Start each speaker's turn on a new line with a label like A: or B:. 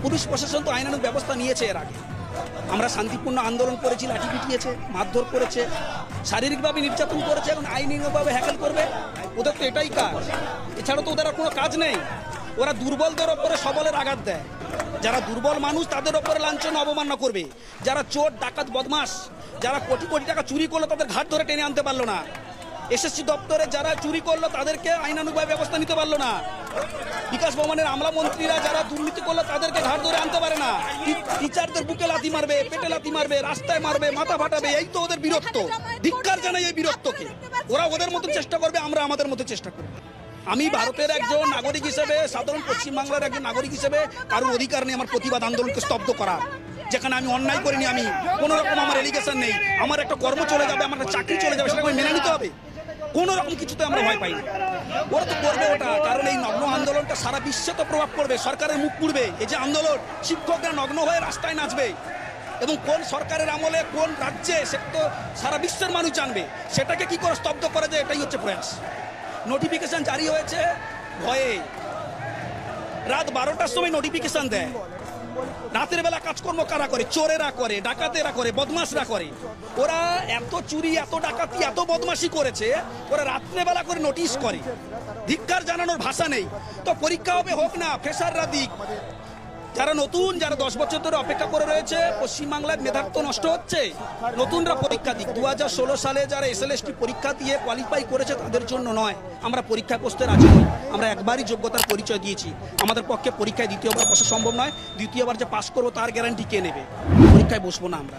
A: Police প্রশাসন তো আইনানুগ ব্যবস্থা নিয়েছে এর আগে। আমরা শান্তিপূর্ণ আন্দোলন করেছি, লাঠি পিটিয়েছে, মারধর করেছে, শারীরিকভাবে নির্যাতন করেছে, এখন আইনিভাবে হ্যাকেল করবে। ওদের তো এটাই কাজ, এছাড়া তো ওদের আর কোনো কাজ নেই। ওরা দুর্বলদের ওপরে সবলের আঘাত দেয়, যারা দুর্বল মানুষ তাদের ওপরে লাঞ্ছনা অবমাননা করবে। যারা চোর ডাকাত বদমাস, যারা কোটি কোটি টাকা চুরি করলো তাদের ঘাট ধরে টেনে আনতে পারলো না। এসএসসি দপ্তরে যারা চুরি করলো তাদেরকে আইনানুগভাবে ব্যবস্থা নিতে পারলো না। বিকাশ ভবনের আমলা মন্ত্রীরা যারা দুর্নীতি করলো তাদেরকে ঘাট ধরে আনতে পারে না। টিচারদের বুকে লাথি মারবে, পেটে লাথি মারবে, রাস্তায় মারবে, মাথা ফাটাবে, এই তো ওদের বীরত্ব। ধিক্কার জানাই এই বীরত্বকে। ওরা ওদের মতো চেষ্টা করবে, আমরা আমাদের মতো চেষ্টা করব। আমি ভারতের একজন নাগরিক হিসেবে, সাধারণ পশ্চিমবাংলার একজন নাগরিক হিসেবে কারোর অধিকার নেই আমার প্রতিবাদ আন্দোলনকে স্তব্ধ করা। যেখানে আমি অন্যায় করিনি, আমি কোনো রকম আমার এলিগেশন নেই, আমার একটা কর্ম চলে যাবে, আমার একটা চাকরি চলে যাবে, সেটা আমি মেনে নিতে হবে। কোনো রকম কিছুতে আমরা ভয় পাই না। ওরা তো করবে ওটা, কারণ এই নগ্ন আন্দোলনটা সারা বিশ্বে তো প্রভাব পড়বে, সরকারের মুখ পুড়বে। এই যে আন্দোলন, শিক্ষকরা নগ্ন হয়ে রাস্তায় নাচবে, এবং কোন সরকারের আমলে কোন রাজ্যে সে তো সারা বিশ্বের মানুষ জানবে। সেটাকে কি করে স্তব্ধ করা যায়, এটাই হচ্ছে প্রয়াস। নোটিফিকেশন জারি হয়েছে ভয়ে, রাত 12টার সময় নোটিফিকেশন দেয়। রাতের বেলা কাজকর্ম কারা করে? চোরেরা করে, ডাকাতেরা করে, বদমাশরা করে। ওরা এত চুরি, এত ডাকাতি, এত বদমাশি করেছে, ওরা রাত্রেবেলা করে নোটিশ করে। ধিক্কার জানানোর ভাষা নেই। তো পরীক্ষা হবে, হোক না, ফ্রেশাররা দিক। যারা নতুন, যারা 10 বছর ধরে অপেক্ষা করে রয়েছে, পশ্চিমবাংলার মেধাত্ব নষ্ট হচ্ছে, নতুনরা পরীক্ষা দিক। 2016 সালে যারা এসএলএসটি পরীক্ষা দিয়ে কোয়ালিফাই করেছে তাদের জন্য নয়, আমরা পরীক্ষায় বসতে রাজি নই। আমরা একবারই যোগ্যতার পরিচয় দিয়েছি, আমাদের পক্ষে পরীক্ষায় দ্বিতীয়বার বসা সম্ভব নয়। দ্বিতীয়বার যে পাস করবো তার গ্যারান্টি কে নেবে? পরীক্ষায় বসবো না আমরা।